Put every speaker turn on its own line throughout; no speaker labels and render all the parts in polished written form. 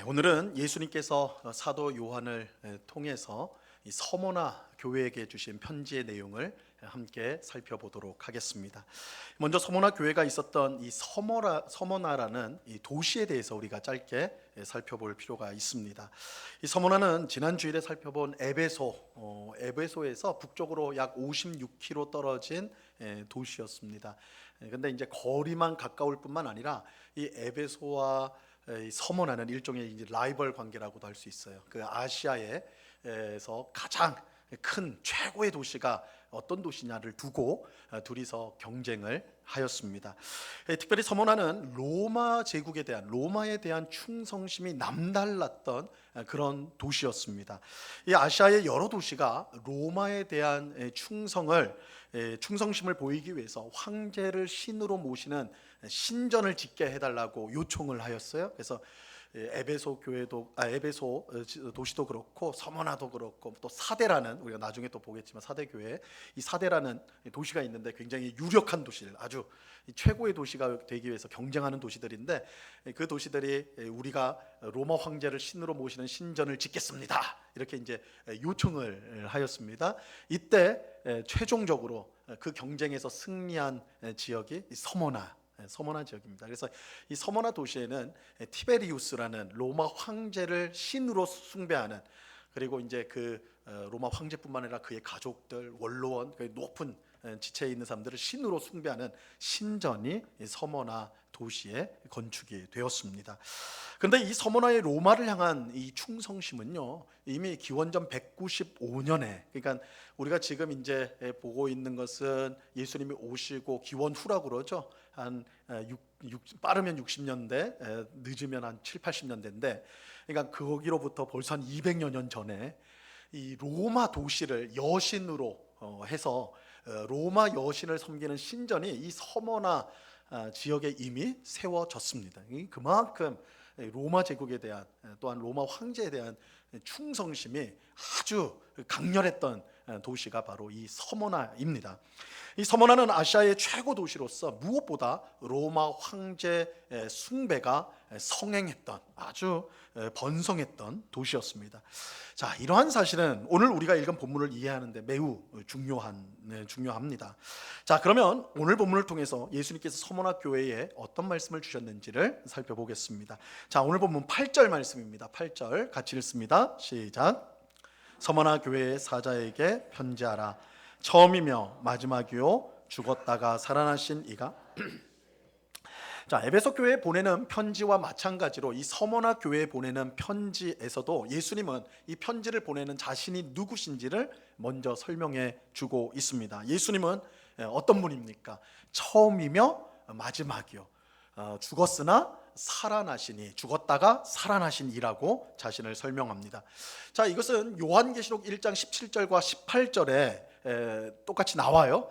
오늘은 예수님께서 사도 요한을 통해서 이 서머나 교회에게 주신 편지의 내용을 함께 살펴보도록 하겠습니다. 먼저 서머나 교회가 있었던 이 서머나라는 이 도시에 대해서 우리가 짧게 살펴볼 필요가 있습니다. 이 서머나는 지난 주일에 살펴본 에베소에서 북쪽으로 약 56km 떨어진 도시였습니다. 근데 이제 거리만 가까울 뿐만 아니라 이 에베소와 이 서머나는 일종의 이제 라이벌 관계라고도 할 수 있어요. 그 아시아에서 가장 큰 최고의 도시가 어떤 도시냐를 두고 둘이서 경쟁을 하였습니다. 특별히 서머나는 로마에 대한 충성심이 남달랐던 그런 도시였습니다. 이 아시아의 여러 도시가 로마에 대한 충성심을 보이기 위해서 황제를 신으로 모시는 신전을 짓게 해달라고 요청을 하였어요. 그래서 에베소 도시도 그렇고 서머나도 그렇고 또 사데라는, 우리가 나중에 또 보겠지만 사데교회, 이 사데라는 도시가 있는데 굉장히 유력한 도시들, 아주 최고의 도시가 되기 위해서 경쟁하는 도시들인데, 그 도시들이 우리가 로마 황제를 신으로 모시는 신전을 짓겠습니다, 이렇게 이제 요청을 하였습니다. 이때 최종적으로 그 경쟁에서 승리한 지역이 서머나 지역입니다. 그래서 이 서머나 도시에는 티베리우스라는 로마 황제를 신으로 숭배하는, 그리고 이제 그 로마 황제뿐만 아니라 그의 가족들, 원로원, 그 높은 지체에 있는 사람들을 신으로 숭배하는 신전이 서머나 도시에 건축이 되었습니다. 그런데 이 서머나의 로마를 향한 이 충성심은요, 이미 기원전 195년에, 그러니까 우리가 지금 이제 보고 있는 것은 예수님이 오시고 기원 후라고 그러죠. 한 빠르면 60년대, 늦으면 한 7, 80년대인데, 그러니까 거기로부터 벌써 한 200여 년 전에 이 로마 도시를 여신으로 해서 로마 여신을 섬기는 신전이 이 서머나 지역에 이미 세워졌습니다. 그만큼 로마 제국에 대한, 또한 로마 황제에 대한 충성심이 아주 강렬했던 도시가 바로 이 서머나입니다. 이 서머나는 아시아의 최고 도시로서 무엇보다 로마 황제 숭배가 성행했던, 아주 번성했던 도시였습니다. 자, 이러한 사실은 오늘 우리가 읽은 본문을 이해하는데 매우 중요합니다. 자, 그러면 오늘 본문을 통해서 예수님께서 서머나 교회에 어떤 말씀을 주셨는지를 살펴보겠습니다. 자, 오늘 본문 8절 말씀입니다. 8절 같이 읽습니다. 시작. 서머나 교회의 사자에게 편지하라. 처음이며 마지막이요 죽었다가 살아나신 이가 자, 에베소 교회에 보내는 편지와 마찬가지로 이 서머나 교회에 보내는 편지에서도 예수님은 이 편지를 보내는 자신이 누구신지를 먼저 설명해 주고 있습니다. 예수님은 어떤 분입니까? 처음이며 마지막이요, 죽었으나 살아나시니, 죽었다가 살아나신 이라고 자신을 설명합니다. 자, 이것은 요한계시록 1장 17절과 18절에 똑같이 나와요.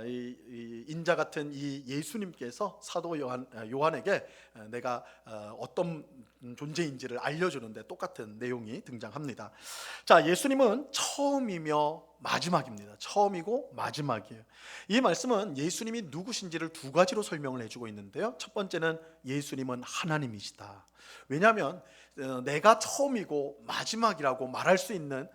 이 인자 같은 이 예수님께서 사도 요한에게 내가 어떤 존재인지를 알려주는데 똑같은 내용이 등장합니다. 자, 예수님은 처음이며 마지막입니다. 처음이고 마지막이에요. 이 말씀은 예수님이 누구신지를 두 가지로 설명을 해주고 있는데요. 첫 번째는 예수님은 하나님이시다. 왜냐하면 내가 처음이고 마지막이라고 말할 수 있는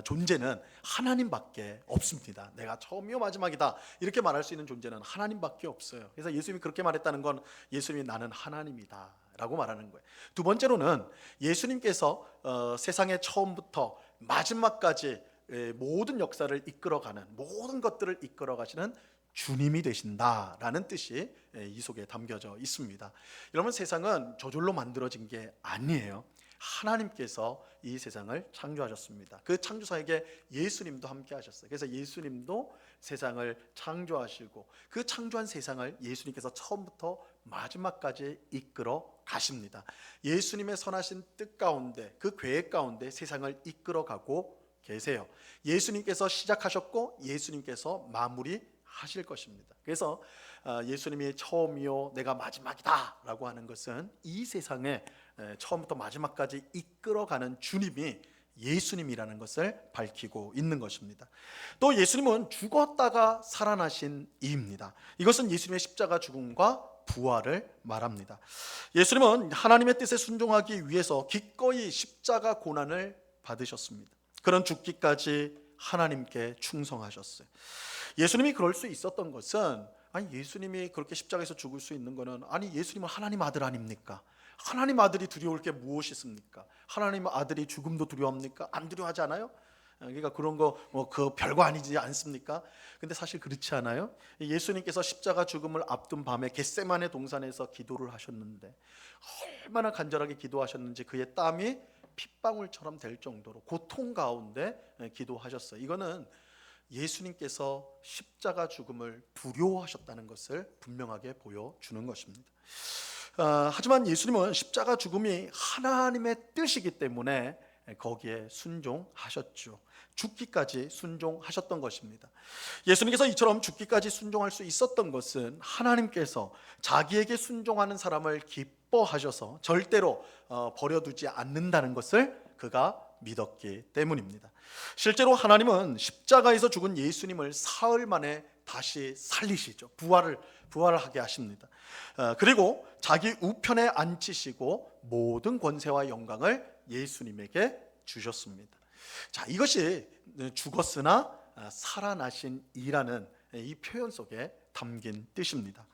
존재는 하나님밖에 없습니다. 내가 처음이요 마지막이다 이렇게 말할 수 있는 존재는 하나님밖에 없어요. 그래서 예수님이 그렇게 말했다는 건 예수님이 나는 하나님이다 라고 말하는 거예요. 두 번째로는 예수님께서 세상의 처음부터 마지막까지 모든 역사를 이끌어가는, 모든 것들을 이끌어가시는 주님이 되신다라는 뜻이 이 속에 담겨져 있습니다. 여러분, 세상은 저절로 만들어진 게 아니에요. 하나님께서 이 세상을 창조하셨습니다. 그 창조사에게 예수님도 함께 하셨어요. 그래서 예수님도 세상을 창조하시고 그 창조한 세상을 예수님께서 처음부터 마지막까지 이끌어 가십니다. 예수님의 선하신 뜻 가운데, 그 계획 가운데 세상을 이끌어 가고 계세요. 예수님께서 시작하셨고 예수님께서 마무리하실 것입니다. 그래서 예수님이 처음이요 내가 마지막이다 라고 하는 것은 이 세상에 처음부터 마지막까지 이끌어가는 주님이 예수님이라는 것을 밝히고 있는 것입니다. 또 예수님은 죽었다가 살아나신 이입니다. 이것은 예수님의 십자가 죽음과 부활을 말합니다. 예수님은 하나님의 뜻에 순종하기 위해서 기꺼이 십자가 고난을 받으셨습니다. 그런 죽기까지 하나님께 충성하셨어요. 예수님이 그럴 수 있었던 것은, 아니 예수님이 그렇게 십자가에서 죽을 수 있는 것은, 아니 예수님은 하나님 아들 아닙니까? 하나님 아들이 두려울 게 무엇이 있습니까? 하나님 아들이 죽음도 두려워합니까? 안 두려워하지 않아요? 그러니까 그런 거 그 별거 아니지 않습니까? 근데 사실 그렇지 않아요? 예수님께서 십자가 죽음을 앞둔 밤에 겟세마네 동산에서 기도를 하셨는데 얼마나 간절하게 기도하셨는지 그의 땀이 핏방울처럼 될 정도로 고통 가운데 기도하셨어요. 이거는 예수님께서 십자가 죽음을 두려워하셨다는 것을 분명하게 보여주는 것입니다. 하지만 예수님은 십자가 죽음이 하나님의 뜻이기 때문에 거기에 순종하셨죠. 죽기까지 순종하셨던 것입니다. 예수님께서 이처럼 죽기까지 순종할 수 있었던 것은 하나님께서 자기에게 순종하는 사람을 기뻐하셔서 절대로 버려두지 않는다는 것을 그가 믿었기 때문입니다. 실제로 하나님은 십자가에서 죽은 예수님을 사흘 만에 다시 살리시죠. 부활하게 하십니다. 그리고 자기 우편에 앉히시고 모든 권세와 영광을 예수님에게 주셨습니다. 자, 이것이 죽었으나 살아나신 이라는 이 표현 속에 담긴 뜻입니다.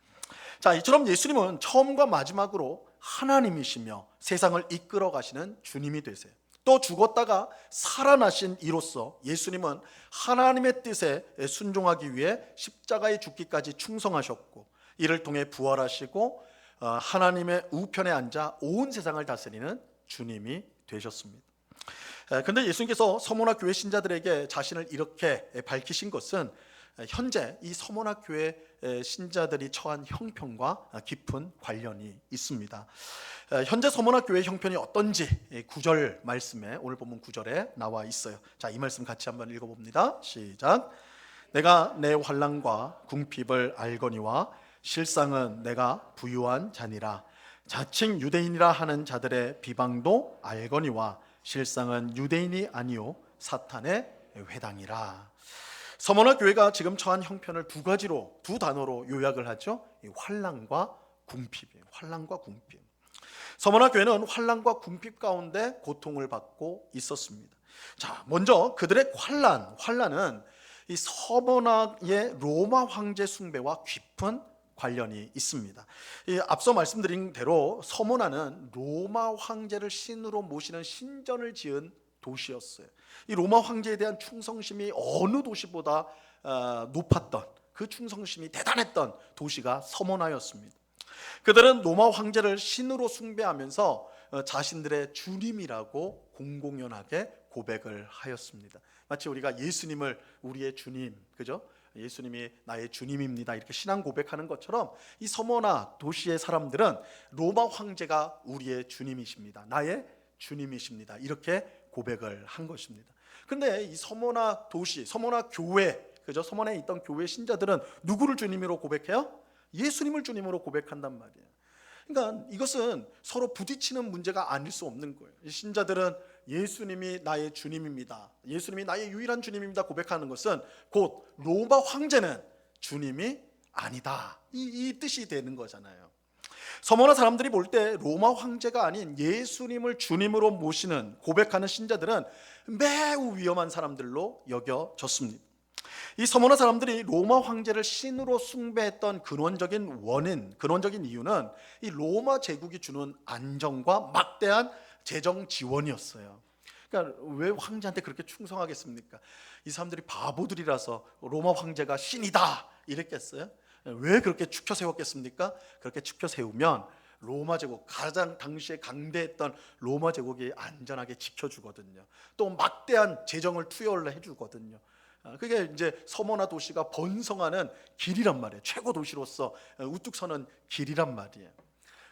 자, 이처럼 예수님은 처음과 마지막으로 하나님이시며 세상을 이끌어 가시는 주님이 되세요. 또 죽었다가 살아나신 이로써 예수님은 하나님의 뜻에 순종하기 위해 십자가에 죽기까지 충성하셨고, 이를 통해 부활하시고 하나님의 우편에 앉아 온 세상을 다스리는 주님이 되셨습니다. 그런데 예수님께서 서문화 교회 신자들에게 자신을 이렇게 밝히신 것은 현재 이 서문화 교회 신자들이 처한 형편과 깊은 관련이 있습니다. 현재 서문화 교회 형편이 어떤지 9절 말씀에, 오늘 본문 9절에 나와 있어요. 자, 이 말씀 같이 한번 읽어봅니다. 시작. 내가 내 환난과 궁핍을 알거니와 실상은 내가 부유한 자니라. 자칭 유대인이라 하는 자들의 비방도 알거니와 실상은 유대인이 아니요 사탄의 회당이라. 서문화 교회가 지금 처한 형편을 두 단어로 요약을 하죠. 환난과 궁핍이에요. 환난과 궁핍. 서문화 교회는 환난과 궁핍 가운데 고통을 받고 있었습니다. 자, 먼저 그들의 환난은 이 서문화의 로마 황제 숭배와 깊은 관련이 있습니다. 앞서 말씀드린 대로 서문화는 로마 황제를 신으로 모시는 신전을 지은 도시였어요. 이 로마 황제에 대한 충성심이 어느 도시보다 높았던, 그 충성심이 대단했던 도시가 서문화였습니다. 그들은 로마 황제를 신으로 숭배하면서 자신들의 주님이라고 공공연하게 고백을 하였습니다. 마치 우리가 예수님을 우리의 주님, 그죠? 예수님이 나의 주님입니다, 이렇게 신앙 고백하는 것처럼 이 서문화 도시의 사람들은 로마 황제가 우리의 주님이십니다, 나의 주님이십니다, 이렇게 고백을 한 것입니다. 그런데 이 서문화 도시, 서문화 교회, 그죠? 서문화에 있던 교회 신자들은 누구를 주님으로 고백해요? 예수님을 주님으로 고백한단 말이에요. 그러니까 이것은 서로 부딪히는 문제가 아닐 수 없는 거예요. 신자들은 예수님이 나의 주님입니다, 예수님이 나의 유일한 주님입니다 고백하는 것은 곧 로마 황제는 주님이 아니다, 이 뜻이 되는 거잖아요. 서문화 사람들이 볼 때 로마 황제가 아닌 예수님을 주님으로 모시는, 고백하는 신자들은 매우 위험한 사람들로 여겨졌습니다. 이 서문화 사람들이 로마 황제를 신으로 숭배했던 근원적인 이유는 이 로마 제국이 주는 안정과 막대한 재정 지원이었어요. 그러니까 왜 황제한테 그렇게 충성하겠습니까? 이 사람들이 바보들이라서 로마 황제가 신이다 이랬겠어요? 왜 그렇게 축혀 세웠겠습니까? 그렇게 축혀 세우면 로마 제국, 가장 당시에 강대했던 로마 제국이 안전하게 지켜주거든요. 또 막대한 재정을 투여를 해주거든요. 그게 이제 서문화 도시가 번성하는 길이란 말이에요. 최고 도시로서 우뚝 서는 길이란 말이에요.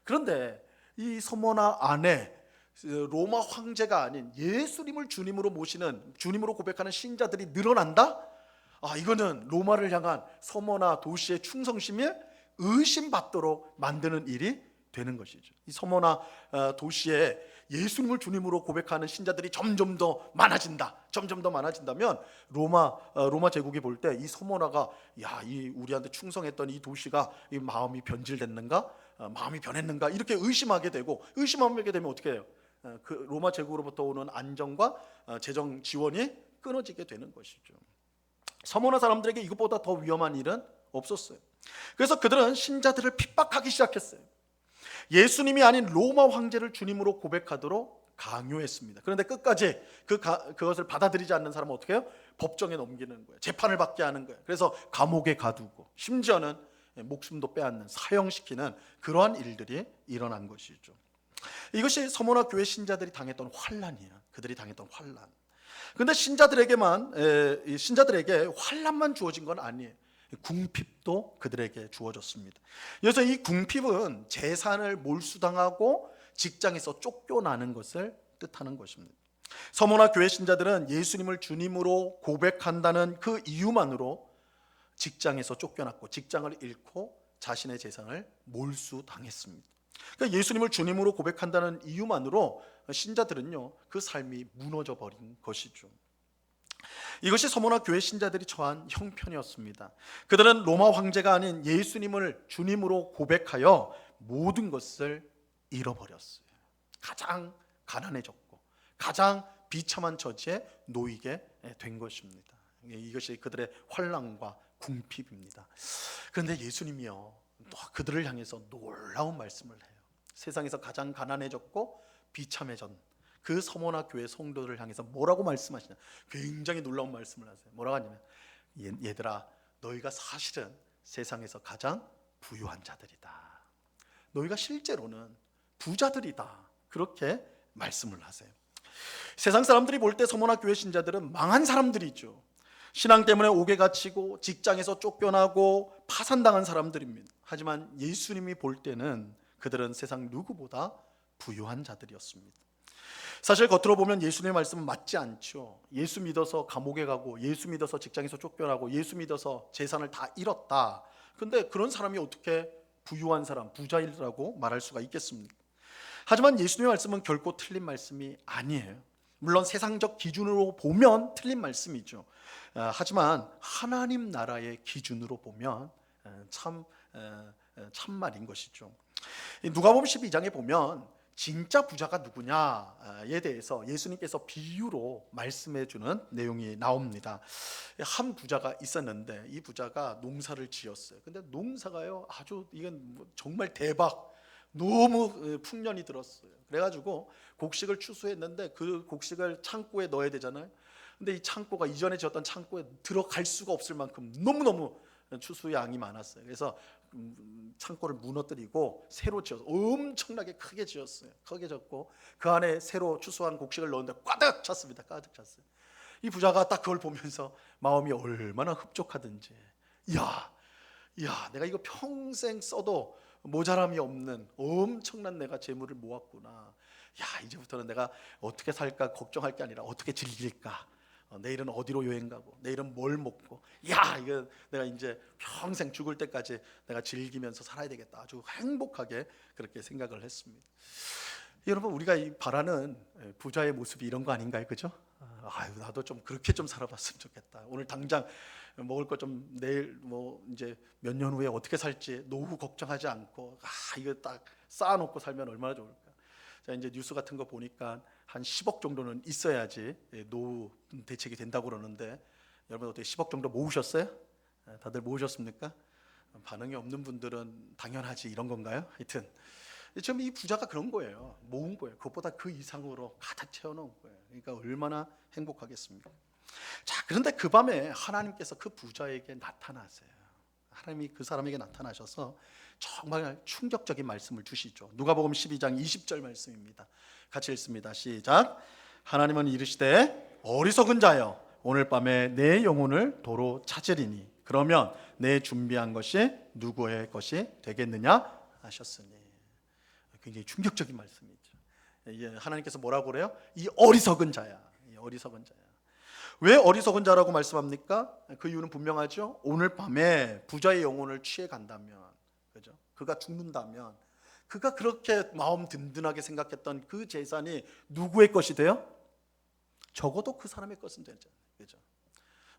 그런데 이 서문화 안에 로마 황제가 아닌 예수님을 주님으로 모시는, 주님으로 고백하는 신자들이 늘어난다? 이거는 로마를 향한 서문화 도시의 충성심을 의심받도록 만드는 일이 되는 것이죠. 이 서머나 도시에 예수님을 주님으로 고백하는 신자들이 점점 더 많아진다. 점점 더 많아진다면 로마 제국이 볼 때 이 서머나가 이 우리한테 충성했던 이 도시가 이 마음이 변질됐는가? 마음이 변했는가? 이렇게 의심하게 되고, 의심하게 되면 어떻게 해요? 그 로마 제국으로부터 오는 안정과 재정 지원이 끊어지게 되는 것이죠. 서머나 사람들에게 이것보다 더 위험한 일은 없었어요. 그래서 그들은 신자들을 핍박하기 시작했어요. 예수님이 아닌 로마 황제를 주님으로 고백하도록 강요했습니다. 그런데 끝까지 그것을 받아들이지 않는 사람은 어떻게 해요? 법정에 넘기는 거예요. 재판을 받게 하는 거예요. 그래서 감옥에 가두고 심지어는 목숨도 빼앗는, 사형시키는 그러한 일들이 일어난 것이죠. 이것이 서머나 교회 신자들이 당했던 환난이에요. 그들이 당했던 환난. 그런데 신자들에게 환난만 주어진 건 아니에요. 궁핍도 그들에게 주어졌습니다. 그래서 이 궁핍은 재산을 몰수당하고 직장에서 쫓겨나는 것을 뜻하는 것입니다. 서머나 교회 신자들은 예수님을 주님으로 고백한다는 그 이유만으로 직장에서 쫓겨났고 직장을 잃고 자신의 재산을 몰수당했습니다. 그러니까 예수님을 주님으로 고백한다는 이유만으로 신자들은요, 그 삶이 무너져 버린 것이죠. 이것이 서머나 교회 신자들이 처한 형편이었습니다. 그들은 로마 황제가 아닌 예수님을 주님으로 고백하여 모든 것을 잃어버렸어요. 가장 가난해졌고 가장 비참한 처지에 놓이게 된 것입니다. 이것이 그들의 환난과 궁핍입니다. 그런데 예수님이요, 또 그들을 향해서 놀라운 말씀을 해요. 세상에서 가장 가난해졌고 비참해진 그 서머나 교회 성도들을 향해서 뭐라고 말씀하시냐? 굉장히 놀라운 말씀을 하세요. 뭐라고 하냐면, 얘들아, 너희가 사실은 세상에서 가장 부유한 자들이다. 너희가 실제로는 부자들이다. 그렇게 말씀을 하세요. 세상 사람들이 볼 때 서머나 교회 신자들은 망한 사람들이죠. 신앙 때문에 옥에 갇히고 직장에서 쫓겨나고 파산당한 사람들입니다. 하지만 예수님이 볼 때는 그들은 세상 누구보다 부유한 자들이었습니다. 사실 겉으로 보면 예수님의 말씀은 맞지 않죠. 예수 믿어서 감옥에 가고, 예수 믿어서 직장에서 쫓겨나고, 예수 믿어서 재산을 다 잃었다. 그런데 그런 사람이 어떻게 부유한 사람, 부자이라고 말할 수가 있겠습니까? 하지만 예수님의 말씀은 결코 틀린 말씀이 아니에요. 물론 세상적 기준으로 보면 틀린 말씀이죠. 하지만 하나님 나라의 기준으로 보면 참말인 것이죠. 누가복음 12장에 보면 진짜 부자가 누구냐에 대해서 예수님께서 비유로 말씀해 주는 내용이 나옵니다. 한 부자가 있었는데 이 부자가 농사를 지었어요. 근데 농사가요, 아주 이건 정말 대박, 너무 풍년이 들었어요. 그래가지고 곡식을 추수했는데 그 곡식을 창고에 넣어야 되잖아요. 근데 이 창고가 이전에 지었던 창고에 들어갈 수가 없을 만큼 너무너무 추수 양이 많았어요. 그래서 창고를 무너뜨리고 새로 지어서 엄청나게 크게 지었어요. 크게 지었고 그 안에 새로 추수한 곡식을 넣었는데 가득 찼습니다. 가득 찼어요. 이 부자가 딱 그걸 보면서 마음이 얼마나 흡족하든지, 내가 이거 평생 써도 모자람이 없는 엄청난 내가 재물을 모았구나. 이제부터는 내가 어떻게 살까 걱정할 게 아니라 어떻게 즐길까. 내일은 어디로 여행 가고, 내일은 뭘 먹고, 이거 내가 이제 평생 죽을 때까지 내가 즐기면서 살아야 되겠다. 아주 행복하게 그렇게 생각을 했습니다. 여러분, 우리가 바라는 부자의 모습이 이런 거 아닌가요? 그죠? 나도 좀 그렇게 좀 살아봤으면 좋겠다. 오늘 당장 먹을 거 좀, 내일 이제 몇 년 후에 어떻게 살지 노후 걱정하지 않고 이거 딱 쌓아놓고 살면 얼마나 좋을까. 자, 이제 뉴스 같은 거 보니까 한 10억 정도는 있어야지 노후 대책이 된다고 그러는데, 여러분 어떻게 10억 정도 모으셨어요? 다들 모으셨습니까? 반응이 없는 분들은 당연하지 이런 건가요? 하여튼 지금 이 부자가 그런 거예요. 모은 거예요. 그것보다 그 이상으로 가득 채워놓은 거예요. 그러니까 얼마나 행복하겠습니까? 자, 그런데 그 밤에 하나님께서 그 부자에게 나타나세요. 하나님이 그 사람에게 나타나셔서 정말 충격적인 말씀을 주시죠. 누가복음 12장 20절 말씀입니다. 같이 읽습니다. 시작. 하나님은 이르시되 어리석은 자여, 오늘 밤에 내 영혼을 도로 찾으리니 그러면 내 준비한 것이 누구의 것이 되겠느냐 하셨으니. 굉장히 충격적인 말씀이죠. 하나님께서 뭐라고 그래요? 이 어리석은 자야. 이 어리석은 자야. 왜 어리석은 자라고 말씀합니까? 그 이유는 분명하죠. 오늘 밤에 부자의 영혼을 취해 간다면, 그죠? 그가 죽는다면 그가 그렇게 마음 든든하게 생각했던 그 재산이 누구의 것이 돼요? 적어도 그 사람의 것은 되잖아요. 그죠?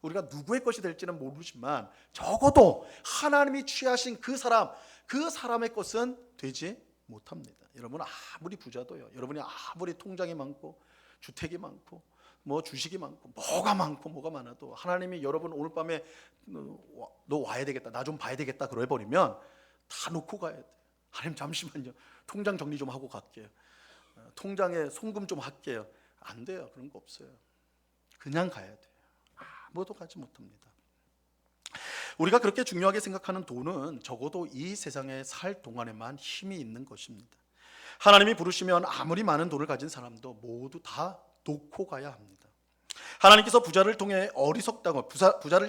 우리가 누구의 것이 될지는 모르지만 적어도 하나님이 취하신 그 사람의 것은 되지 못합니다. 여러분 아무리 부자도요, 여러분이 아무리 통장이 많고 주택이 많고 뭐 주식이 많고 뭐가 많아도 하나님이 여러분 오늘 밤에 너 와야 되겠다, 나 좀 봐야 되겠다 그래 버리면 다 놓고 가야 돼. 하나님 잠시만요, 통장 정리 좀 하고 갈게요, 통장에 송금 좀 할게요. 안 돼요. 그런 거 없어요. 그냥 가야 돼요. 아무도 가지 못합니다. 우리가 그렇게 중요하게 생각하는 돈은 적어도 이 세상에 살 동안에만 힘이 있는 것입니다. 하나님이 부르시면 아무리 많은 돈을 가진 사람도 모두 다 놓고 가야 합니다. 하나님께서 부자를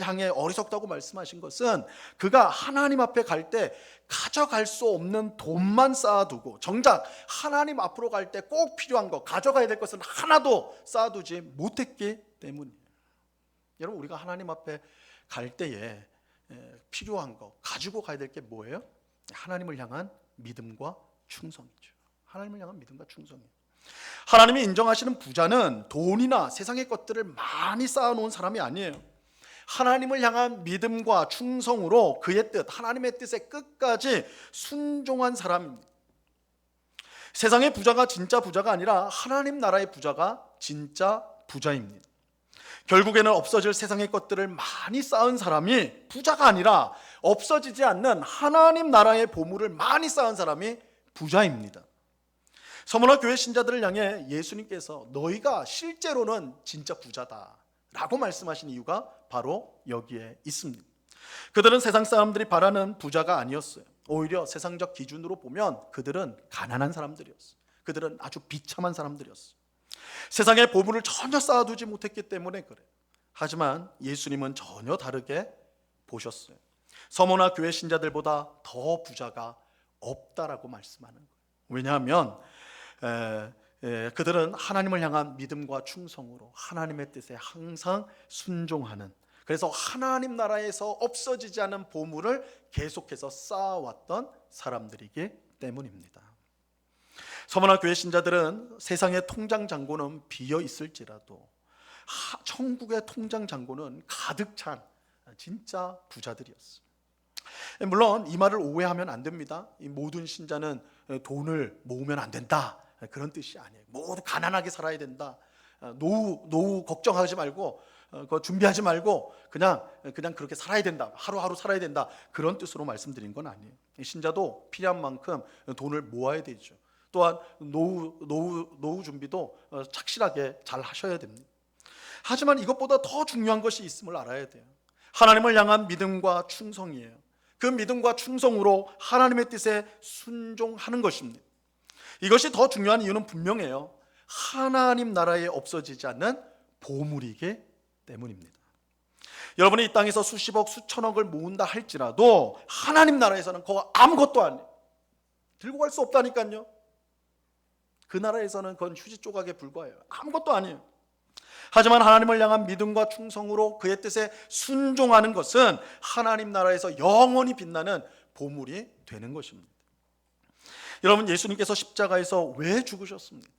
향해 어리석다고 말씀하신 것은 그가 하나님 앞에 갈 때 가져갈 수 없는 돈만 쌓아두고 정작 하나님 앞으로 갈 때 꼭 필요한 것, 가져가야 될 것은 하나도 쌓아두지 못했기 때문이에요. 여러분, 우리가 하나님 앞에 갈 때에 필요한 거, 가지고 가야 될 게 뭐예요? 하나님을 향한 믿음과 충성이죠. 하나님을 향한 믿음과 충성이에요. 하나님이 인정하시는 부자는 돈이나 세상의 것들을 많이 쌓아놓은 사람이 아니에요. 하나님을 향한 믿음과 충성으로 그의 뜻, 하나님의 뜻에 끝까지 순종한 사람입니다. 세상의 부자가 진짜 부자가 아니라 하나님 나라의 부자가 진짜 부자입니다. 결국에는 없어질 세상의 것들을 많이 쌓은 사람이 부자가 아니라 없어지지 않는 하나님 나라의 보물을 많이 쌓은 사람이 부자입니다. 서머나 교회 신자들을 향해 예수님께서 너희가 실제로는 진짜 부자다 라고 말씀하신 이유가 바로 여기에 있습니다. 그들은 세상 사람들이 바라는 부자가 아니었어요. 오히려 세상적 기준으로 보면 그들은 가난한 사람들이었어요. 그들은 아주 비참한 사람들이었어요. 세상의 보물을 전혀 쌓아두지 못했기 때문에 그래요. 하지만 예수님은 전혀 다르게 보셨어요. 서머나 교회 신자들보다 더 부자가 없다라고 말씀하는 거예요. 왜냐하면 그들은 하나님을 향한 믿음과 충성으로 하나님의 뜻에 항상 순종하는, 그래서 하나님 나라에서 없어지지 않은 보물을 계속해서 쌓아왔던 사람들이기 때문입니다. 서머나 교회 신자들은 세상의 통장 잔고는 비어 있을지라도 천국의 통장 잔고는 가득 찬 진짜 부자들이었어요. 물론 이 말을 오해하면 안 됩니다. 이 모든 신자는 돈을 모으면 안 된다, 그런 뜻이 아니에요. 모두 가난하게 살아야 된다, 노후 걱정하지 말고 그거 준비하지 말고 그냥 그렇게 살아야 된다, 하루하루 살아야 된다, 그런 뜻으로 말씀드린 건 아니에요. 신자도 필요한 만큼 돈을 모아야 되죠. 또한 노후 준비도 착실하게 잘 하셔야 됩니다. 하지만 이것보다 더 중요한 것이 있음을 알아야 돼요. 하나님을 향한 믿음과 충성이에요. 그 믿음과 충성으로 하나님의 뜻에 순종하는 것입니다. 이것이 더 중요한 이유는 분명해요. 하나님 나라에 없어지지 않는 보물이기 때문입니다. 여러분이 이 땅에서 수십억 수천억을 모은다 할지라도 하나님 나라에서는 그거 아무것도 아니에요. 들고 갈 수 없다니까요. 그 나라에서는 그건 휴지 조각에 불과해요. 아무것도 아니에요. 하지만 하나님을 향한 믿음과 충성으로 그의 뜻에 순종하는 것은 하나님 나라에서 영원히 빛나는 보물이 되는 것입니다. 여러분, 예수님께서 십자가에서 왜 죽으셨습니까?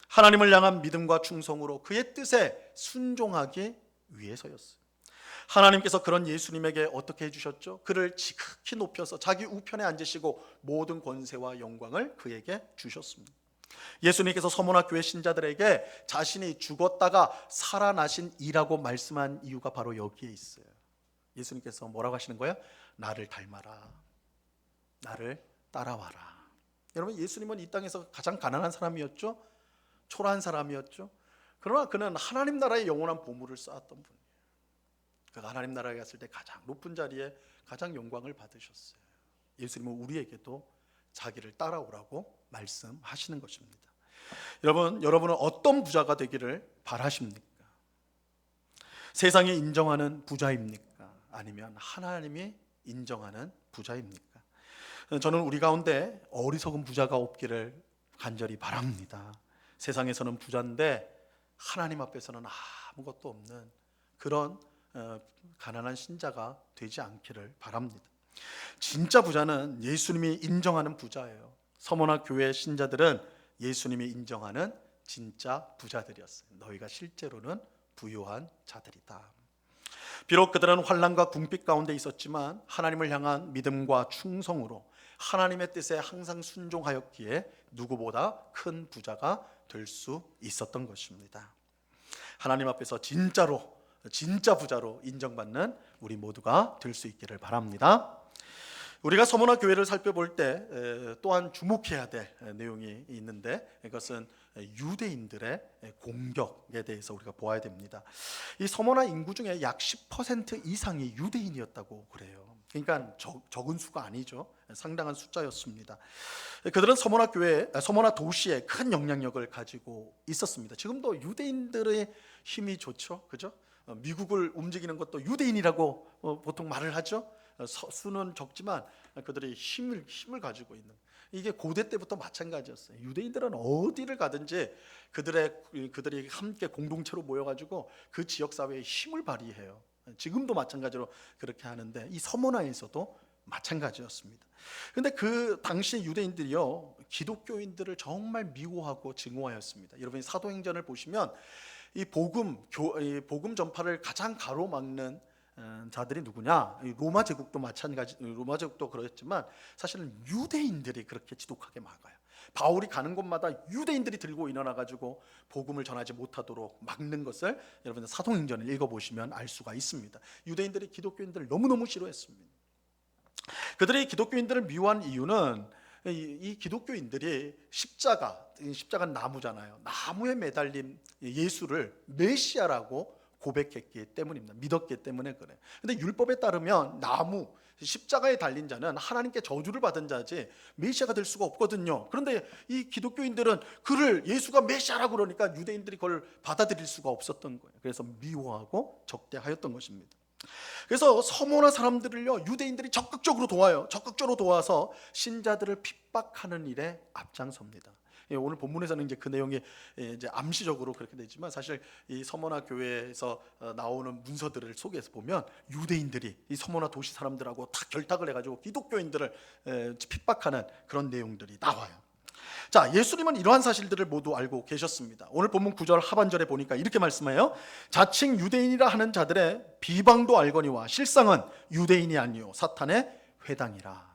하나님을 향한 믿음과 충성으로 그의 뜻에 순종하기 위해서였어요. 하나님께서 그런 예수님에게 어떻게 해주셨죠? 그를 지극히 높여서 자기 우편에 앉으시고 모든 권세와 영광을 그에게 주셨습니다. 예수님께서 서머나 교회 신자들에게 자신이 죽었다가 살아나신 이라고 말씀한 이유가 바로 여기에 있어요. 예수님께서 뭐라고 하시는 거예요? 나를 닮아라, 나를 따라와라. 여러분, 예수님은 이 땅에서 가장 가난한 사람이었죠. 초라한 사람이었죠. 그러나 그는 하나님 나라의 영원한 보물을 쌓았던 분이에요. 그가 하나님 나라에 갔을 때 가장 높은 자리에 가장 영광을 받으셨어요. 예수님은 우리에게도 자기를 따라오라고 말씀하시는 것입니다. 여러분은 어떤 부자가 되기를 바라십니까? 세상이 인정하는 부자입니까? 아니면 하나님이 인정하는 부자입니까? 저는 우리 가운데 어리석은 부자가 없기를 간절히 바랍니다. 세상에서는 부자인데 하나님 앞에서는 아무것도 없는 그런 가난한 신자가 되지 않기를 바랍니다. 진짜 부자는 예수님이 인정하는 부자예요. 서머나 교회 신자들은 예수님이 인정하는 진짜 부자들이었어요. 너희가 실제로는 부유한 자들이다. 비록 그들은 환난과 궁핍 가운데 있었지만 하나님을 향한 믿음과 충성으로 하나님의 뜻에 항상 순종하였기에 누구보다 큰 부자가 될 수 있었던 것입니다. 하나님 앞에서 진짜 부자로 인정받는 우리 모두가 될 수 있기를 바랍니다. 우리가 서머나 교회를 살펴볼 때 또한 주목해야 될 내용이 있는데, 이것은 유대인들의 공격에 대해서 우리가 보아야 됩니다. 이 서머나 인구 중에 약 10% 이상이 유대인이었다고 그래요. 그러니까 적은 수가 아니죠. 상당한 숫자였습니다. 그들은 서머나 도시에 큰 영향력을 가지고 있었습니다. 지금도 유대인들의 힘이 좋죠, 그죠? 미국을 움직이는 것도 유대인이라고 보통 말을 하죠. 수는 적지만 그들이 힘을 가지고 있는, 이게 고대 때부터 마찬가지였어요. 유대인들은 어디를 가든지 그들이 함께 공동체로 모여가지고 그 지역 사회에 힘을 발휘해요. 지금도 마찬가지로 그렇게 하는데, 이 서머나에서도 마찬가지였습니다. 그런데 그 당시 유대인들이요, 기독교인들을 정말 미워하고 증오하였습니다. 여러분이 사도행전을 보시면 이 복음 전파를 가장 가로막는 자들이 누구냐? 로마 제국도 마찬가지, 로마 제국도 그랬지만 사실은 유대인들이 그렇게 지독하게 막아요. 바울이 가는 곳마다 유대인들이 들고 일어나 가지고 복음을 전하지 못하도록 막는 것을 여러분들 사도행전을 읽어보시면 알 수가 있습니다. 유대인들이 기독교인들을 너무너무 싫어했습니다. 그들이 기독교인들을 미워한 이유는 이 기독교인들이 십자가는 나무잖아요. 나무에 매달린 예수를 메시아라고 고백했기 때문입니다. 믿었기 때문에 그래요. 근데 율법에 따르면 십자가에 달린 자는 하나님께 저주를 받은 자지 메시아가 될 수가 없거든요. 그런데 이 기독교인들은 예수가 메시아라고 그러니까 유대인들이 그걸 받아들일 수가 없었던 거예요. 그래서 미워하고 적대하였던 것입니다. 그래서 서머나 사람들을요, 유대인들이 적극적으로 도와서 신자들을 핍박하는 일에 앞장섭니다. 오늘 본문에서는 이제 그 내용이 이제 암시적으로 그렇게 되지만, 사실 이 서머나 교회에서 나오는 문서들을 속에서 보면 유대인들이 이 서머나 도시 사람들하고 다 결탁을 해가지고 기독교인들을 핍박하는 그런 내용들이 나와요. 자, 예수님은 이러한 사실들을 모두 알고 계셨습니다. 오늘 본문 9절 하반절에 보니까 이렇게 말씀해요. 자칭 유대인이라 하는 자들의 비방도 알거니와 실상은 유대인이 아니요 사탄의 회당이라.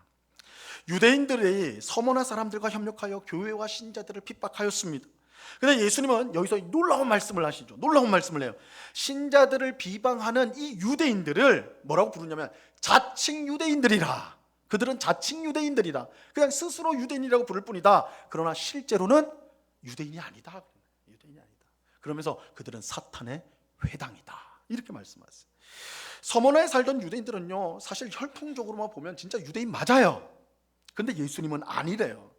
유대인들이 서머나 사람들과 협력하여 교회와 신자들을 핍박하였습니다. 그런데 예수님은 여기서 놀라운 말씀을 하시죠. 놀라운 말씀을 해요. 신자들을 비방하는 이 유대인들을 뭐라고 부르냐면 자칭 유대인들이라. 그들은 자칭 유대인들이라. 그냥 스스로 유대인이라고 부를 뿐이다. 그러나 실제로는 유대인이 아니다. 그러면서 그들은 사탄의 회당이다. 이렇게 말씀하세요. 서머나에 살던 유대인들은요, 사실 혈통적으로만 보면 진짜 유대인 맞아요. 근데 예수님은 아니래요.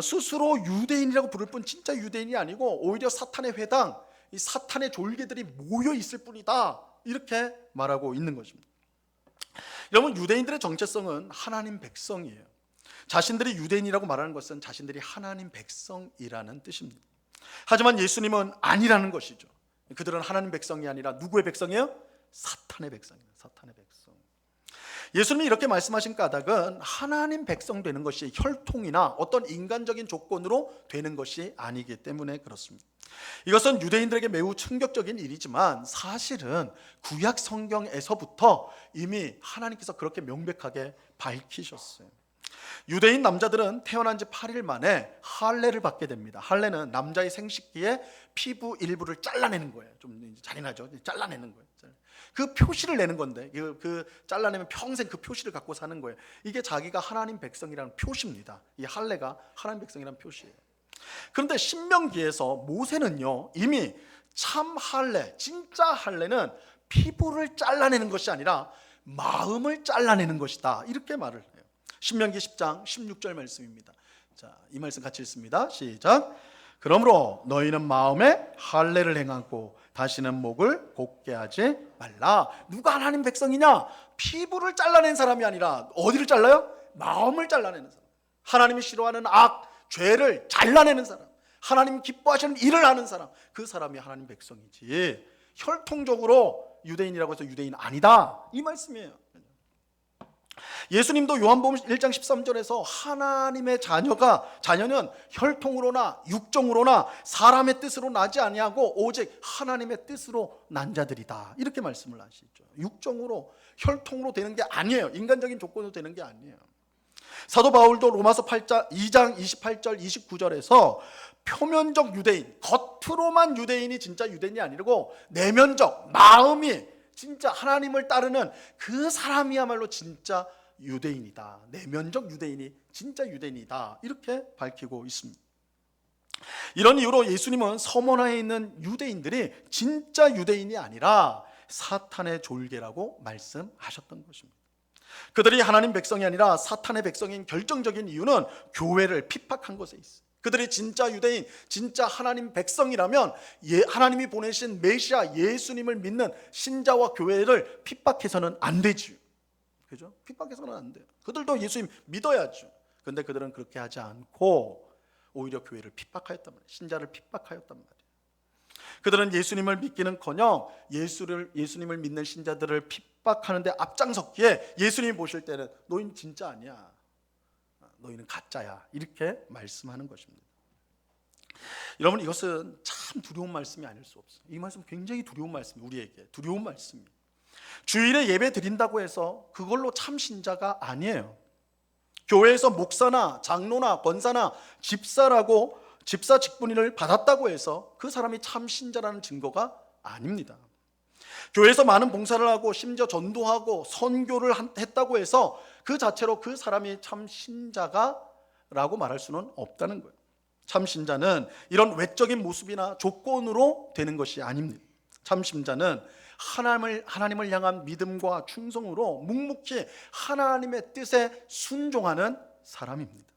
스스로 유대인이라고 부를 뿐 진짜 유대인이 아니고 오히려 사탄의 회당, 이 사탄의 졸개들이 모여 있을 뿐이다. 이렇게 말하고 있는 것입니다. 여러분, 유대인들의 정체성은 하나님 백성이에요. 자신들이 유대인이라고 말하는 것은 자신들이 하나님 백성이라는 뜻입니다. 하지만 예수님은 아니라는 것이죠. 그들은 하나님 백성이 아니라 누구의 백성이에요? 사탄의 백성이에요. 사탄의 백성. 예수님이 이렇게 말씀하신 까닭은 하나님 백성 되는 것이 혈통이나 어떤 인간적인 조건으로 되는 것이 아니기 때문에 그렇습니다. 이것은 유대인들에게 매우 충격적인 일이지만 사실은 구약 성경에서부터 이미 하나님께서 그렇게 명백하게 밝히셨어요. 유대인 남자들은 태어난 지 8일 만에 할례를 받게 됩니다. 할례는 남자의 생식기에 피부 일부를 잘라내는 거예요. 좀 잔인하죠. 잘라내는 거예요. 그 표시를 내는 건데, 그 잘라내면 평생 그 표시를 갖고 사는 거예요. 이게 자기가 하나님 백성이라는 표시입니다. 이 할례가 하나님 백성이라는 표시예요. 그런데 신명기에서 모세는요, 이미 참 할례, 진짜 할례는 피부를 잘라내는 것이 아니라 마음을 잘라내는 것이다. 이렇게 말을 해요. 신명기 10장 16절 말씀입니다. 자, 이 말씀 같이 읽습니다. 시작. 그러므로 너희는 마음에 할례를 행하고 다시는 목을 곧게 하지 말라. 누가 하나님 백성이냐? 피부를 잘라낸 사람이 아니라 어디를 잘라요? 마음을 잘라내는 사람. 하나님이 싫어하는 악, 죄를 잘라내는 사람, 하나님 기뻐하시는 일을 하는 사람, 그 사람이 하나님 백성이지 혈통적으로 유대인이라고 해서 유대인 아니다, 이 말씀이에요. 예수님도 요한복음 1장 13절에서 하나님의 자녀는 혈통으로나 육정으로나 사람의 뜻으로 나지 아니하고 오직 하나님의 뜻으로 난 자들이다, 이렇게 말씀을 하시죠. 육정으로 혈통으로 되는 게 아니에요. 인간적인 조건으로 되는 게 아니에요. 사도 바울도 로마서 2장 28절 29절에서 표면적 유대인, 겉으로만 유대인이 진짜 유대인이 아니고 내면적 마음이 진짜 하나님을 따르는 그 사람이야말로 진짜 유대인이다, 내면적 유대인이 진짜 유대인이다, 이렇게 밝히고 있습니다. 이런 이유로 예수님은 서머나에 있는 유대인들이 진짜 유대인이 아니라 사탄의 졸개라고 말씀하셨던 것입니다. 그들이 하나님 백성이 아니라 사탄의 백성인 결정적인 이유는 교회를 핍박한 것에 있어요. 그들이 진짜 유대인, 진짜 하나님 백성이라면 하나님이 보내신 메시아 예수님을 믿는 신자와 교회를 핍박해서는 안 되죠. 그죠? 핍박해서는 안 돼요. 그들도 예수님 믿어야죠. 그런데 그들은 그렇게 하지 않고 오히려 교회를 핍박하였단 말이에요. 신자를 핍박하였단 말이에요. 그들은 예수님을 믿기는커녕 예수님을 믿는 신자들을 핍박하는데 앞장섰기에 예수님이 보실 때는 너희는 진짜 아니야, 너희는 가짜야, 이렇게 말씀하는 것입니다. 여러분, 이것은 참 두려운 말씀이 아닐 수 없어요. 이 말씀 굉장히 두려운 말씀이에요. 우리에게 두려운 말씀이에요. 주일에 예배 드린다고 해서 그걸로 참 신자가 아니에요. 교회에서 목사나 장로나 권사나 집사 직분인을 받았다고 해서 그 사람이 참 신자라는 증거가 아닙니다. 교회에서 많은 봉사를 하고 심지어 전도하고 선교를 했다고 해서 그 자체로 그 사람이 참 신자가라고 말할 수는 없다는 거예요. 참 신자는 이런 외적인 모습이나 조건으로 되는 것이 아닙니다. 참 신자는 하나님을 향한 믿음과 충성으로 묵묵히 하나님의 뜻에 순종하는 사람입니다.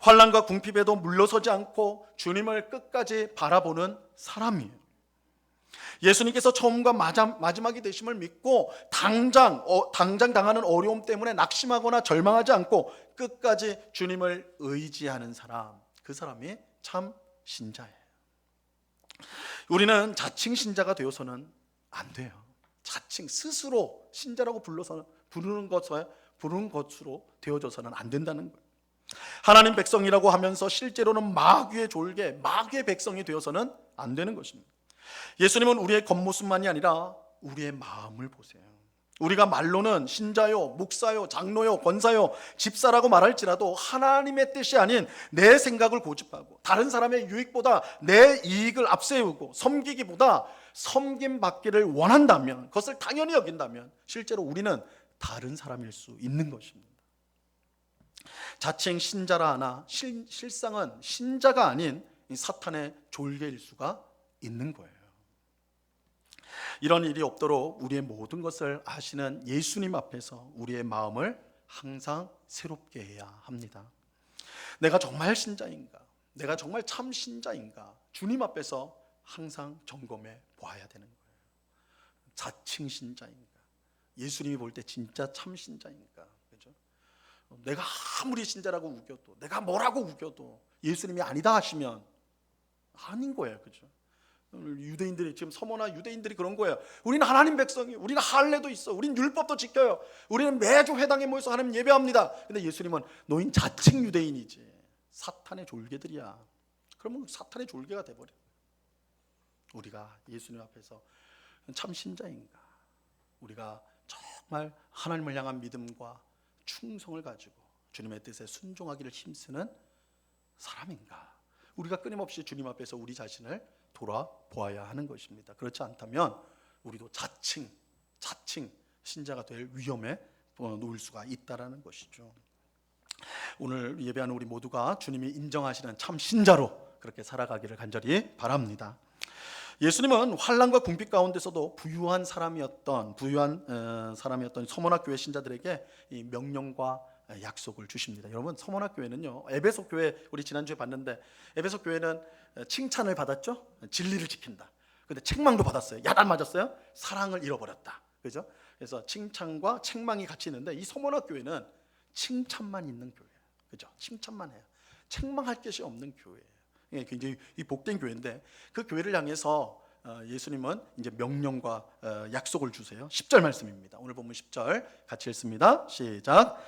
환난과 궁핍에도 물러서지 않고 주님을 끝까지 바라보는 사람이에요. 예수님께서 처음과 마지막이 되심을 믿고 당장 당하는 어려움 때문에 낙심하거나 절망하지 않고 끝까지 주님을 의지하는 사람, 그 사람이 참 신자예요. 우리는 자칭 신자가 되어서는 안 돼요. 자칭 스스로 신자라고 부르는 것으로 되어져서는 안 된다는 거예요. 하나님 백성이라고 하면서 실제로는 마귀의 졸개, 마귀의 백성이 되어서는 안 되는 것입니다. 예수님은 우리의 겉모습만이 아니라 우리의 마음을 보세요. 우리가 말로는 신자요, 목사요, 장로요, 권사요, 집사라고 말할지라도 하나님의 뜻이 아닌 내 생각을 고집하고 다른 사람의 유익보다 내 이익을 앞세우고 섬기기보다 섬김받기를 원한다면, 그것을 당연히 여긴다면 실제로 우리는 다른 사람일 수 있는 것입니다. 자칭 신자라 하나 실상은 신자가 아닌 사탄의 졸개일 수가 있는 거예요. 이런 일이 없도록 우리의 모든 것을 아시는 예수님 앞에서 우리의 마음을 항상 새롭게 해야 합니다. 내가 정말 신자인가? 내가 정말 참 신자인가? 주님 앞에서 항상 점검해 보아야 되는 거예요. 자칭 신자인가? 예수님이 볼 때 진짜 참 신자인가? 그죠? 내가 아무리 신자라고 우겨도, 내가 뭐라고 우겨도 예수님이 아니다 하시면 아닌 거예요. 그죠? 유대인들이, 지금 서머나 유대인들이 그런 거예요. 우리는 하나님 백성이, 우리는 할례도 있어, 우리는 율법도 지켜요, 우리는 매주 회당에 모여서 하나님 예배합니다. 근데 예수님은 너희는 자칭 유대인이지 사탄의 졸개들이야. 그러면 사탄의 졸개가 돼버려. 우리가 예수님 앞에서 참 신자인가? 우리가 정말 하나님을 향한 믿음과 충성을 가지고 주님의 뜻에 순종하기를 힘쓰는 사람인가? 우리가 끊임없이 주님 앞에서 우리 자신을 돌아보아야 하는 것입니다. 그렇지 않다면 우리도 자칭 신자가 될 위험에 놓일 수가 있다라는 것이죠. 오늘 예배하는 우리 모두가 주님이 인정하시는 참 신자로 그렇게 살아가기를 간절히 바랍니다. 예수님은 환난과 궁핍 가운데서도 부유한 사람이었던 서머나 교회 신자들에게 이 명령과 약속을 주십니다. 여러분, 서머나 교회는요, 에베소 교회 우리 지난주에 봤는데 에베소 교회는 칭찬을 받았죠. 진리를 지킨다. 근데 책망도 받았어요. 야단 맞았어요. 사랑을 잃어버렸다. 그죠? 그래서 칭찬과 책망이 같이 있는데 이 서머나 교회는 칭찬만 있는 교회예요. 그죠? 칭찬만 해요. 책망할 것이 없는 교회예요. 굉장히 이 복된 교회인데 그 교회를 향해서 예수님은 이제 명령과 약속을 주세요. 10절 말씀입니다. 오늘 본문 10절 같이 읽습니다. 시작.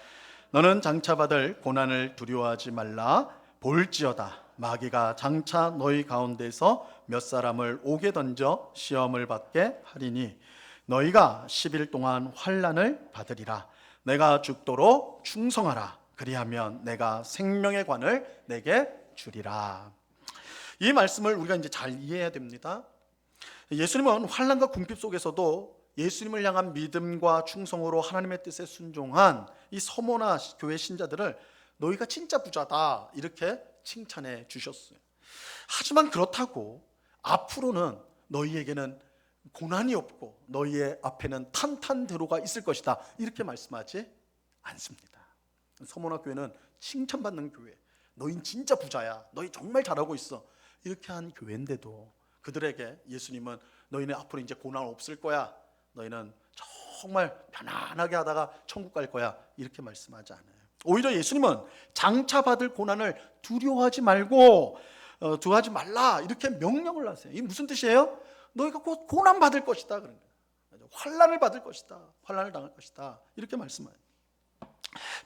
너는 장차 받을 고난을 두려워하지 말라. 볼지어다 마귀가 장차 너희 가운데서 몇 사람을 옥에 던져 시험을 받게 하리니 너희가 10일 동안 환난을 받으리라. 내가 죽도록 충성하라. 그리하면 내가 생명의 관을 내게 주리라. 이 말씀을 우리가 이제 잘 이해해야 됩니다. 예수님은 환난과 궁핍 속에서도 예수님을 향한 믿음과 충성으로 하나님의 뜻에 순종한 이 서모나 교회 신자들을 너희가 진짜 부자다 이렇게 칭찬해 주셨어요. 하지만 그렇다고 앞으로는 너희에게는 고난이 없고 너희의 앞에는 탄탄대로가 있을 것이다 이렇게 말씀하지 않습니다. 서모나 교회는 칭찬받는 교회, 너희는 진짜 부자야, 너희 정말 잘하고 있어 이렇게 한 교회인데도 그들에게 예수님은 너희는 앞으로 이제 고난 없을 거야, 너희는 정말 편안하게 하다가 천국 갈 거야 이렇게 말씀하지 않아요. 오히려 예수님은 장차 받을 고난을 두려워하지 말고 두려워하지 말라 이렇게 명령을 하세요. 이게 무슨 뜻이에요? 너희가 곧 고난 받을 것이다 그런 거예요. 환난을 받을 것이다, 환난을 당할 것이다 이렇게 말씀해요.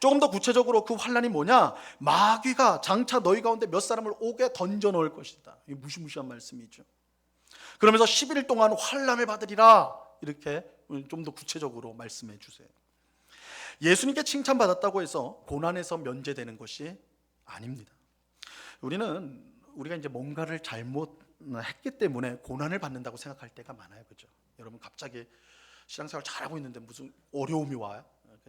조금 더 구체적으로 그 환난이 뭐냐? 마귀가 장차 너희 가운데 몇 사람을 옥에 던져 넣을 것이다. 이게 무시무시한 말씀이죠. 그러면서 11일 동안 환난을 받으리라 이렇게 좀 더 구체적으로 말씀해 주세요. 예수님께 칭찬받았다고 해서 고난에서 면제되는 것이 아닙니다. 우리가 이제 뭔가를 잘못했기 때문에 고난을 받는다고 생각할 때가 많아요, 그죠? 여러분 갑자기 신앙생활 잘하고 있는데 무슨 어려움이 와요?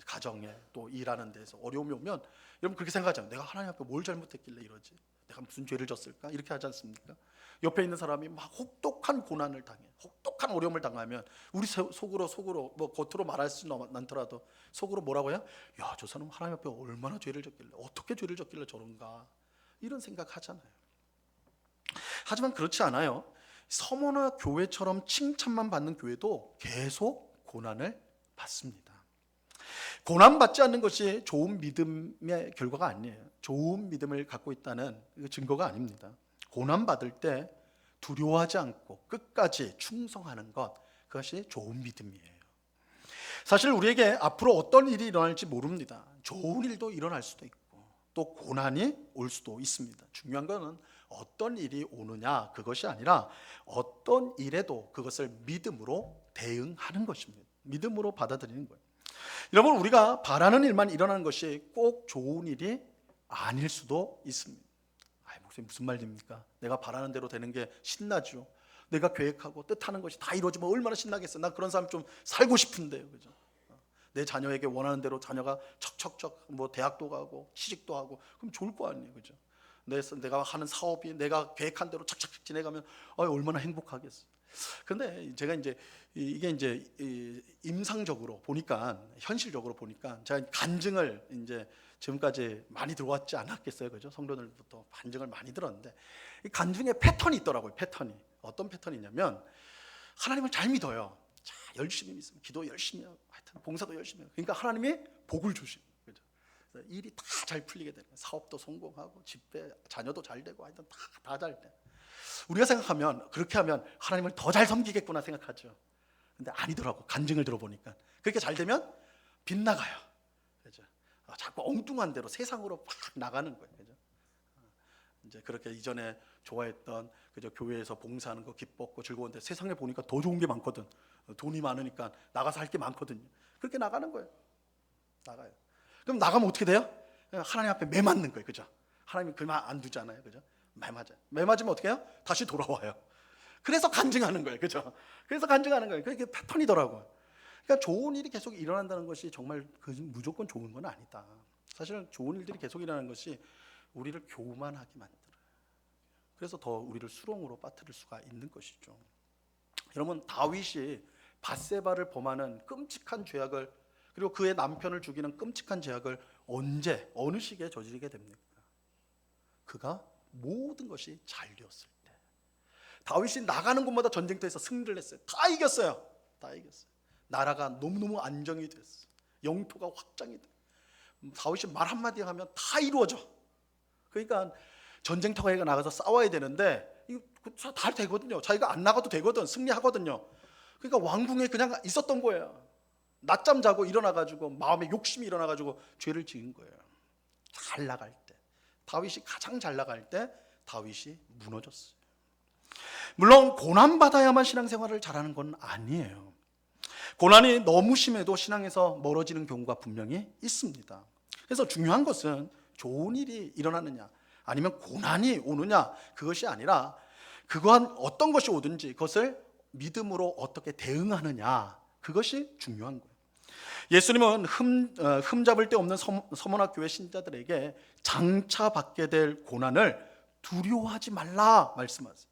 가정에 또 일하는 데서 어려움이 오면 여러분 그렇게 생각하잖아요. 내가 하나님 앞에 뭘 잘못했길래 이러지? 내가 무슨 죄를 졌을까? 이렇게 하지 않습니까? 옆에 있는 사람이 막 혹독한 고난을 당해, 혹독한 어려움을 당하면 우리 속으로 뭐 겉으로 말할 수는 않더라도 속으로 뭐라고요? 야, 저 사람 하나님 앞에 얼마나 죄를 졌길래, 어떻게 죄를 졌길래 저런가 이런 생각하잖아요. 하지만 그렇지 않아요. 서머나 교회처럼 칭찬만 받는 교회도 계속 고난을 받습니다. 고난 받지 않는 것이 좋은 믿음의 결과가 아니에요. 좋은 믿음을 갖고 있다는 증거가 아닙니다. 고난 받을 때 두려워하지 않고 끝까지 충성하는 것, 그것이 좋은 믿음이에요. 사실 우리에게 앞으로 어떤 일이 일어날지 모릅니다. 좋은 일도 일어날 수도 있고 또 고난이 올 수도 있습니다. 중요한 것은 어떤 일이 오느냐 그것이 아니라 어떤 일에도 그것을 믿음으로 대응하는 것입니다. 믿음으로 받아들이는 거예요. 여러분, 우리가 바라는 일만 일어나는 것이 꼭 좋은 일이 아닐 수도 있습니다. 목사님 무슨 말입니까? 내가 바라는 대로 되는 게 신나죠. 내가 계획하고 뜻하는 것이 다 이루어지면 얼마나 신나겠어요. 나 그런 사람 좀 살고 싶은데요, 그죠? 내 자녀에게 원하는 대로 자녀가 척척척 뭐 대학도 가고 취직도 하고 그럼 좋을 거 아니에요, 그죠? 내가 하는 사업이 내가 계획한 대로 착착착 지내가면 얼마나 행복하겠어요. 근데 제가 이게 임상적으로 보니까, 현실적으로 보니까 제가 간증을 이제 지금까지 많이 들어왔지 않았겠어요, 그죠? 성도들부터 간증을 많이 들었는데 이 간증에 패턴이 있더라고요. 패턴이 어떤 패턴이냐면 하나님을 잘 믿어요. 자, 열심히 믿으면 기도 열심히 하고 하여튼 봉사도 열심히 하고 그러니까 하나님이 복을 주시고, 그죠? 일이 다 잘 풀리게 되는 거예요. 사업도 성공하고 집회 자녀도 잘 되고 하여튼 다 잘 돼. 우리가 생각하면 그렇게 하면 하나님을 더 잘 섬기겠구나 생각하죠. 근데 아니더라고. 간증을 들어보니까 그렇게 잘 되면 빗나가요, 그죠? 자꾸 엉뚱한 대로 세상으로 막 나가는 거예요, 그죠? 이제 그렇게 이전에 좋아했던 그죠 교회에서 봉사하는 거 기뻤고 즐거운데 세상에 보니까 더 좋은 게 많거든. 돈이 많으니까 나가서 할 게 많거든요. 그렇게 나가는 거예요. 나가요. 그럼 나가면 어떻게 돼요? 하나님 앞에 매 맞는 거예요, 그죠? 하나님이 그만 안 두잖아요, 그죠? 매 맞아요. 매 맞으면 어떻게 해요? 다시 돌아와요. 그래서 간증하는 거예요, 그죠? 그래서 간증하는 거예요. 그게 패턴이더라고요. 그러니까 좋은 일이 계속 일어난다는 것이 정말 무조건 좋은 건 아니다. 사실은 좋은 일들이 계속 일어나는 것이 우리를 교만하게 만들어요. 그래서 더 우리를 수렁으로 빠뜨릴 수가 있는 것이죠. 여러분, 다윗이 밧세바를 범하는 끔찍한 죄악을, 그리고 그의 남편을 죽이는 끔찍한 죄악을 언제 어느 시기에 저지르게 됩니까? 그가 모든 것이 잘 되었을 때. 다윗이 나가는 곳마다 전쟁터에서 승리를 했어요. 다 이겼어요. 다 이겼어요. 나라가 너무너무 안정이 됐어요. 영토가 확장이 돼. 다윗이 말 한마디 하면 다 이루어져. 그러니까 전쟁터에 나가서 싸워야 되는데 다 되거든요. 자기가 안 나가도 되거든. 승리하거든요. 그러니까 왕궁에 그냥 있었던 거예요. 낮잠 자고 일어나가지고 마음에 욕심이 일어나가지고 죄를 지은 거예요. 잘 나갈 때, 다윗이 가장 잘 나갈 때 다윗이 무너졌어요. 물론 고난 받아야만 신앙생활을 잘하는 건 아니에요. 고난이 너무 심해도 신앙에서 멀어지는 경우가 분명히 있습니다. 그래서 중요한 것은 좋은 일이 일어나느냐 아니면 고난이 오느냐, 그것이 아니라 그거한 어떤 것이 오든지 그것을 믿음으로 어떻게 대응하느냐, 그것이 중요한 거예요. 예수님은 흠잡을 데 없는 서문학 교회 신자들에게 장차 받게 될 고난을 두려워하지 말라 말씀하세요.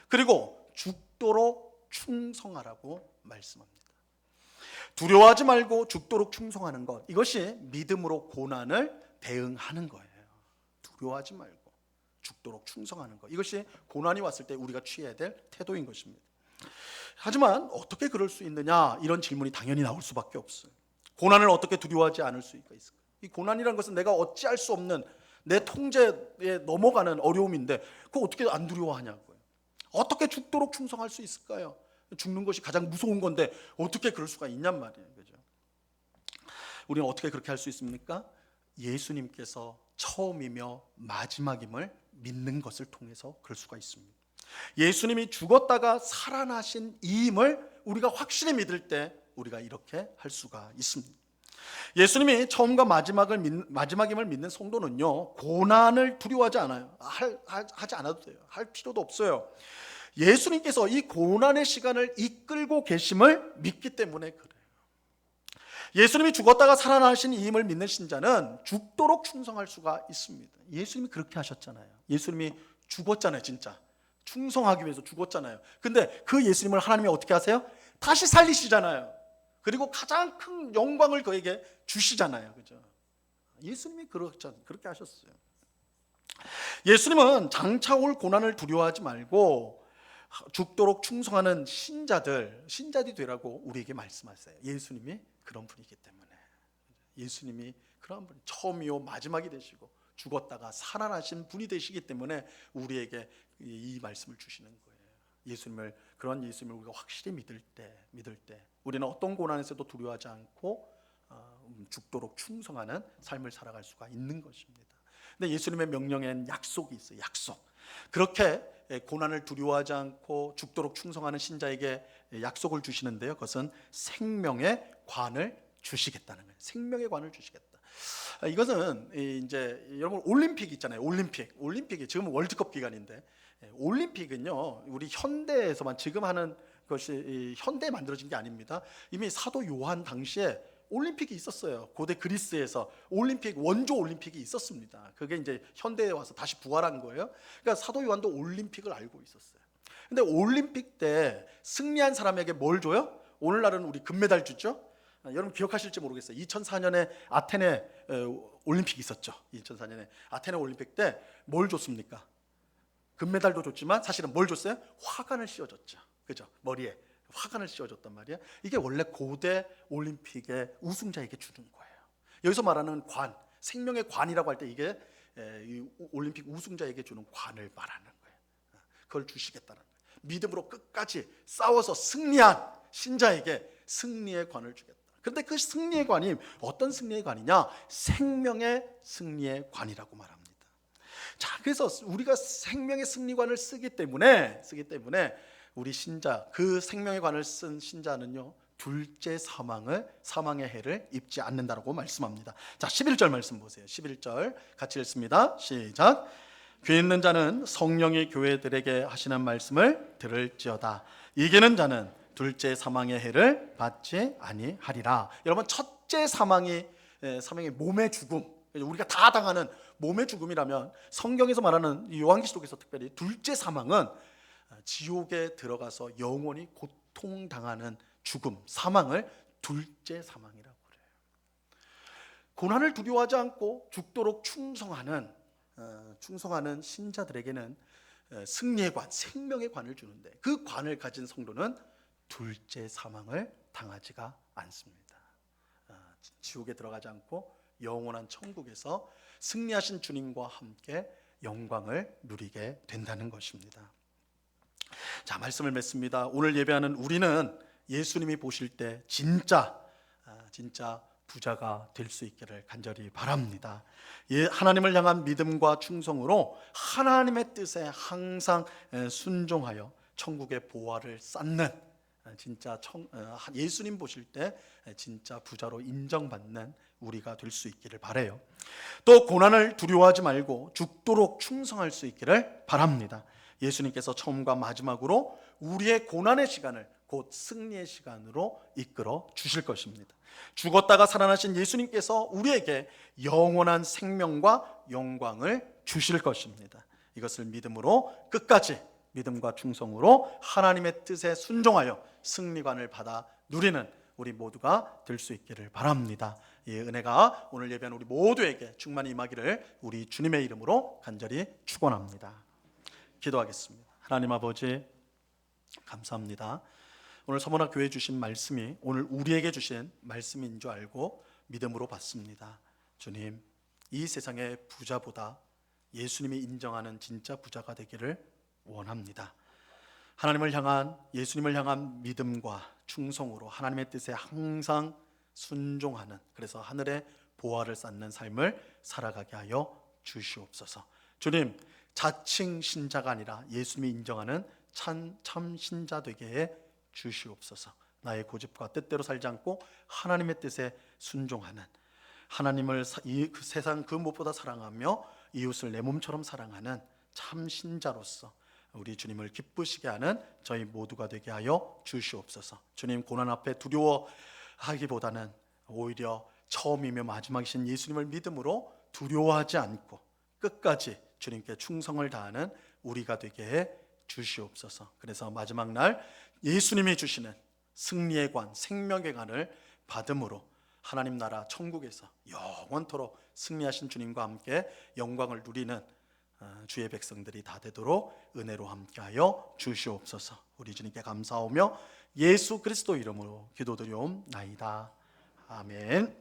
그리고 죽도록 충성하라고 말씀합니다. 두려워하지 말고 죽도록 충성하는 것, 이것이 믿음으로 고난을 대응하는 거예요. 두려워하지 말고 죽도록 충성하는 것, 이것이 고난이 왔을 때 우리가 취해야 될 태도인 것입니다. 하지만 어떻게 그럴 수 있느냐, 이런 질문이 당연히 나올 수밖에 없어요. 고난을 어떻게 두려워하지 않을 수 있을까? 이 고난이라는 것은 내가 어찌할 수 없는 내 통제에 넘어가는 어려움인데 그거 어떻게 안 두려워하냐고요. 어떻게 죽도록 충성할 수 있을까요? 죽는 것이 가장 무서운 건데 어떻게 그럴 수가 있냔 말이에요. 그죠? 우리는 어떻게 그렇게 할 수 있습니까? 예수님께서 처음이며 마지막임을 믿는 것을 통해서 그럴 수가 있습니다. 예수님이 죽었다가 살아나신 이임을 우리가 확실히 믿을 때 우리가 이렇게 할 수가 있습니다. 예수님이 처음과 마지막임을 믿는 성도는요, 고난을 두려워하지 않아요. 하지 않아도 돼요. 할 필요도 없어요. 예수님께서 이 고난의 시간을 이끌고 계심을 믿기 때문에 그래요. 예수님이 죽었다가 살아나신 이임을 믿는 신자는 죽도록 충성할 수가 있습니다. 예수님이 그렇게 하셨잖아요. 예수님이 죽었잖아요. 진짜 충성하기 위해서 죽었잖아요. 근데 그 예수님을 하나님이 어떻게 하세요? 다시 살리시잖아요. 그리고 가장 큰 영광을 그에게 주시잖아요. 그죠? 예수님이 그렇게 하셨어요. 예수님은 장차 올 고난을 두려워하지 말고 죽도록 충성하는 신자들이 되라고 우리에게 말씀하세요. 예수님이 그런 분이기 때문에. 예수님이 그런 분, 처음이요 마지막이 되시고 죽었다가 살아나신 분이 되시기 때문에 우리에게 이 말씀을 주시는 거예요. 그런 예수님을 우리가 확실히 믿을 때 우리는 어떤 고난에서도 두려워하지 않고 죽도록 충성하는 삶을 살아갈 수가 있는 것입니다. 근데 예수님의 명령에는 약속이 있어요. 약속. 그렇게 고난을 두려워하지 않고 죽도록 충성하는 신자에게 약속을 주시는데요. 그것은 생명의 관을 주시겠다는 거예요. 생명의 관을 주시겠다. 이것은 이제 여러분 올림픽 있잖아요. 올림픽이 지금은 월드컵 기간인데 올림픽은요, 우리 현대에서만 지금 하는 것이 현대에 만들어진 게 아닙니다. 이미 사도 요한 당시에 올림픽이 있었어요. 고대 그리스에서 원조 올림픽이 있었습니다. 그게 이제 현대에 와서 다시 부활한 거예요. 그러니까 사도 요한도 올림픽을 알고 있었어요. 근데 올림픽 때 승리한 사람에게 뭘 줘요? 오늘날은 우리 금메달 주죠. 여러분 기억하실지 모르겠어요. 2004년에 아테네 올림픽이 있었죠. 2004년에 아테네 올림픽 때 뭘 줬습니까? 금메달도 줬지만 사실은 뭘 줬어요? 화관을 씌워줬죠. 그죠? 머리에 화관을 씌워줬단 말이에요. 이게 원래 고대 올림픽의 우승자에게 주는 거예요. 여기서 말하는 관, 생명의 관이라고 할 때 이게 이 올림픽 우승자에게 주는 관을 말하는 거예요. 그걸 주시겠다는 거예요. 믿음으로 끝까지 싸워서 승리한 신자에게 승리의 관을 주겠다. 그런데 그 승리의 관이 어떤 승리의 관이냐? 생명의 승리의 관이라고 말합니다. 자, 그래서 우리가 생명의 승리관을 쓰기 때문에 우리 신자, 그 생명의 관을 쓴 신자는요, 둘째 사망의 해를 입지 않는다라고 말씀합니다. 자, 11절 말씀 보세요. 11절 같이 읽습니다. 시작. 귀 있는 자는 성령이 교회들에게 하시는 말씀을 들을지어다. 이기는 자는 둘째 사망의 해를 받지 아니하리라. 여러분, 첫째 사망이 몸의 죽음, 우리가 다 당하는 몸의 죽음이라면 성경에서 말하는 요한계시록에서 특별히 둘째 사망은 지옥에 들어가서 영원히 고통당하는 죽음, 사망을 둘째 사망이라고 그래요. 고난을 두려워하지 않고 죽도록 충성하는 신자들에게는 승리의 관, 생명의 관을 주는데 그 관을 가진 성도는 둘째 사망을 당하지가 않습니다. 지옥에 들어가지 않고 영원한 천국에서 승리하신 주님과 함께 영광을 누리게 된다는 것입니다. 자, 말씀을 맺습니다. 오늘 예배하는 우리는 예수님이 보실 때 진짜 부자가 될 수 있기를 간절히 바랍니다. 하나님을 향한 믿음과 충성으로 하나님의 뜻에 항상 순종하여 천국의 보화를 쌓는 예수님 보실 때 진짜 부자로 인정받는 우리가 될 수 있기를 바라요. 또 고난을 두려워하지 말고 죽도록 충성할 수 있기를 바랍니다. 예수님께서 처음과 마지막으로 우리의 고난의 시간을 곧 승리의 시간으로 이끌어 주실 것입니다. 죽었다가 살아나신 예수님께서 우리에게 영원한 생명과 영광을 주실 것입니다. 이것을 믿음으로 끝까지 믿음과 충성으로 하나님의 뜻에 순종하여 승리관을 받아 누리는 우리 모두가 될 수 있기를 바랍니다. 이 은혜가 오늘 예배한 우리 모두에게 충만히 임하기를 우리 주님의 이름으로 간절히 축원합니다. 기도하겠습니다. 하나님 아버지, 감사합니다. 오늘 서머나 교회 주신 말씀이 오늘 우리에게 주신 말씀인 줄 알고 믿음으로 받습니다. 주님, 이 세상의 부자보다 예수님이 인정하는 진짜 부자가 되기를 원합니다. 하나님을 향한, 예수님을 향한 믿음과 충성으로 하나님의 뜻에 항상 순종하는, 그래서 하늘의 보화를 쌓는 삶을 살아가게 하여 주시옵소서. 주님, 자칭 신자가 아니라 예수님이 인정하는 참 신자 되게 해 주시옵소서. 나의 고집과 뜻대로 살지 않고 하나님의 뜻에 순종하는, 하나님을 그 세상 그 무엇보다 사랑하며 이웃을 내 몸처럼 사랑하는 참 신자로서 우리 주님을 기쁘시게 하는 저희 모두가 되게 하여 주시옵소서. 주님, 고난 앞에 두려워하기보다는 오히려 처음이며 마지막이신 예수님을 믿음으로 두려워하지 않고 끝까지 주님께 충성을 다하는 우리가 되게 해 주시옵소서. 그래서 마지막 날 예수님이 주시는 승리의 관, 생명의 관을 받음으로 하나님 나라 천국에서 영원토록 승리하신 주님과 함께 영광을 누리는 주의 백성들이 다 되도록 은혜로 함께하여 주시옵소서. 우리 주님께 감사하며 예수 그리스도 이름으로 기도드리옵나이다. 아멘.